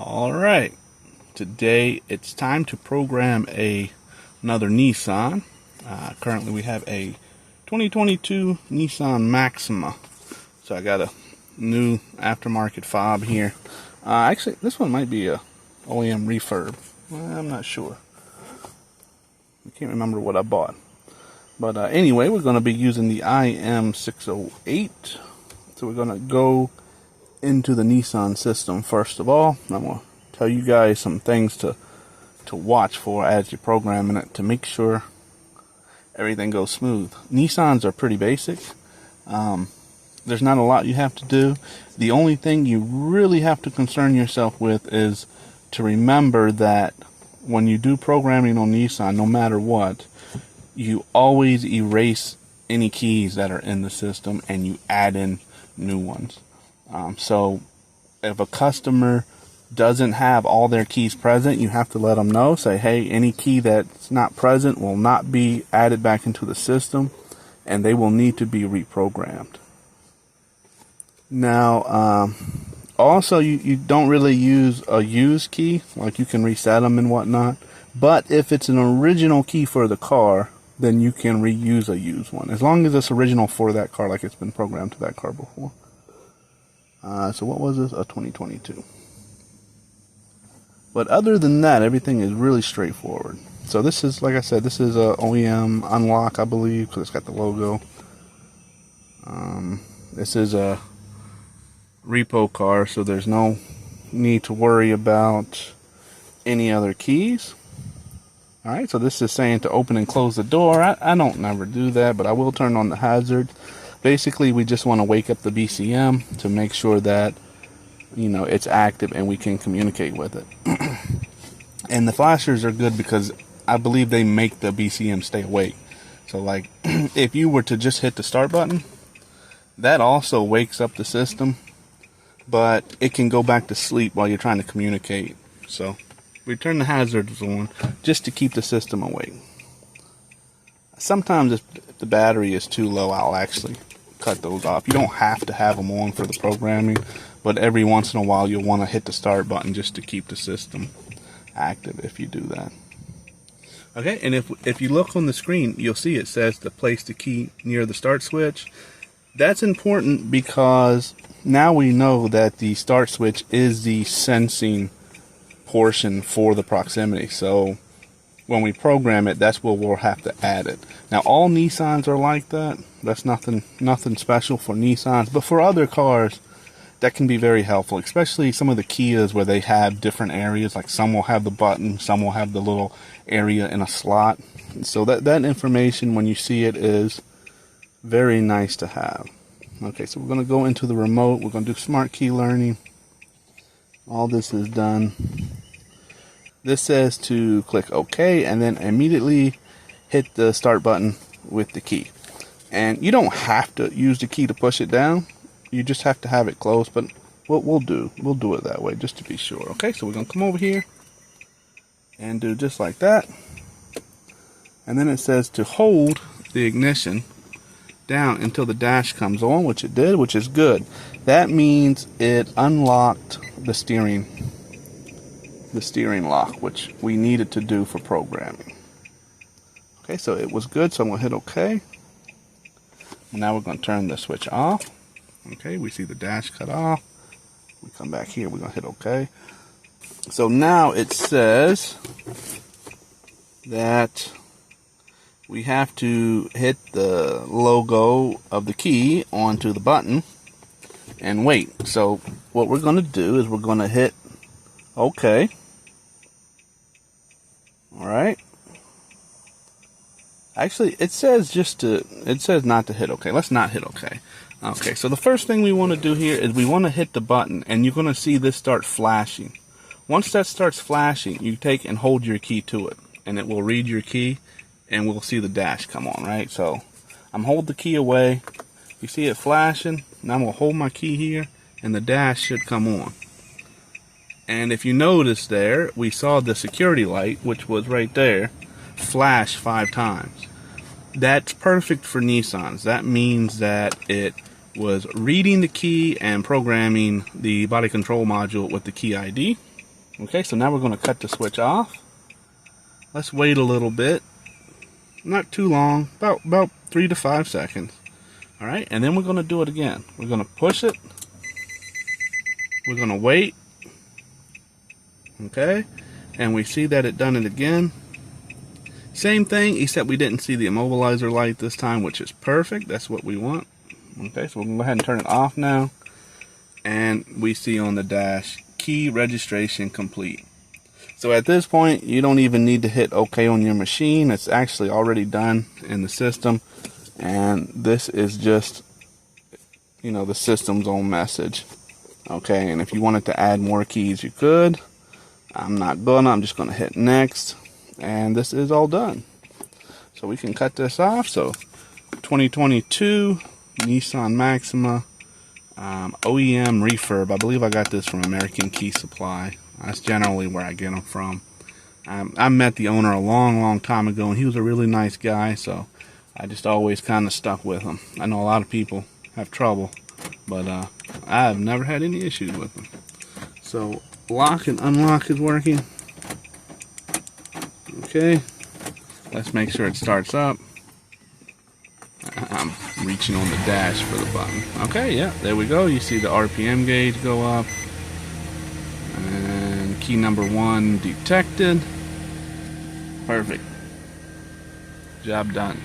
Alright, today it's time to program another Nissan. Currently we have a 2022 Nissan Maxima. So I got a new aftermarket fob here. Actually, this one might be a OEM refurb. I'm not sure. I can't remember what I bought. But anyway, we're going to be using the IM608. So we're going to go into the Nissan system first of all. I'm going to tell you guys some things to watch for as you're programming it to make sure everything goes smooth. Nissans are pretty basic. There's not a lot you have to do. The only thing you really have to concern yourself with is to remember that when you do programming on Nissan, no matter what, you always erase any keys that are in the system and you add in new ones. So if a customer doesn't have all their keys present, you have to let them know. Say, hey, any key that's not present will not be added back into the system, and they will need to be reprogrammed. Now, also, you don't really use a used key, like you can reset them and whatnot. But if it's an original key for the car, then you can reuse a used one, as long as it's original for that car, like it's been programmed to that car before. So what was this? A 2022. But other than that, everything is really straightforward. So this is, like I said, this is a OEM unlock, I believe, because it's got the logo. This is a repo car, so there's no need to worry about any other keys. Alright, so this is saying to open and close the door. I don't never do that, but I will turn on the hazard. Basically, we just want to wake up the BCM to make sure that, you know, it's active and we can communicate with it. And the flashers are good because I believe they make the BCM stay awake. So, like, if you were to just hit the start button, that also wakes up the system, but it can go back to sleep while you're trying to communicate. So we turn the hazards on just to keep the system awake. Sometimes if the battery is too low, I'll actually cut those off. You don't have to have them on for the programming, but every once in a while you'll want to hit the start button just to keep the system active if you do that. Okay, and if you look on the screen, you'll see it says to place the key near the start switch. That's important because now we know that the start switch is the sensing portion for the proximity. So when we program it, that's where we'll have to add it. Now, all Nissans are like that. That's nothing special for Nissans, but for other cars, that can be very helpful, especially some of the Kias where they have different areas. Like some will have the button, some will have the little area in a slot. So that information, when you see it, is very nice to have. Okay, so we're going to go into the remote. We're going to do smart key learning. All this is done. This says to click OK and then immediately hit the start button with the key. And you don't have to use the key to push it down. You just have to have it close, but we'll do it that way just to be sure. Okay, so we're going to come over here and do just like that. And then it says to hold the ignition down until the dash comes on, which it did, which is good. That means it unlocked the steering lock, which we needed to do for programming. Okay, so it was good, so I'm going to hit OK. Now we're going to turn the switch off. Okay, we see the dash cut off. We come back here, we're going to hit OK. So now it says that we have to hit the logo of the key onto the button and wait. So what we're going to do is we're going to hit OK. Alright. Actually, it says not to hit OK. Let's not hit OK. Okay, so the first thing we want to do here is we want to hit the button, and you're going to see this start flashing. Once that starts flashing, you take and hold your key to it, and it will read your key, and we'll see the dash come on, right? So I'm holding the key away. You see it flashing. Now I'm going to hold my key here, and the dash should come on. And if you notice there, we saw the security light, which was right there, flash 5 times. That's perfect for Nissans. That means that it was reading the key and programming the body control module with the key ID. Okay, so now we're going to cut the switch off. Let's wait a little bit. Not too long, about 3 to 5 seconds. Alright, and then we're going to do it again. We're going to push it. We're going to wait. Okay, and we see that it done it again. Same thing, except we didn't see the immobilizer light this time, which is perfect. That's what we want. Okay, so we're going to go ahead and turn it off now. And we see on the dash, key registration complete. So at this point, you don't even need to hit OK on your machine. It's actually already done in the system. And this is just, you know, the system's own message. Okay, and if you wanted to add more keys, you could. I'm not gonna. I'm just gonna hit next. And this is all done. So we can cut this off. So 2022 Nissan Maxima OEM refurb. I believe I got this from American Key Supply. That's generally where I get them from. I met the owner a long time ago, and he was a really nice guy, so I just always kind of stuck with him. I know a lot of people have trouble, but I've never had any issues with them. So lock and unlock is working. Okay, let's make sure it starts up. I'm reaching on the dash for the button. Okay, yeah, there we go. You see the RPM gauge go up. And key number 1 detected. Perfect. Job done.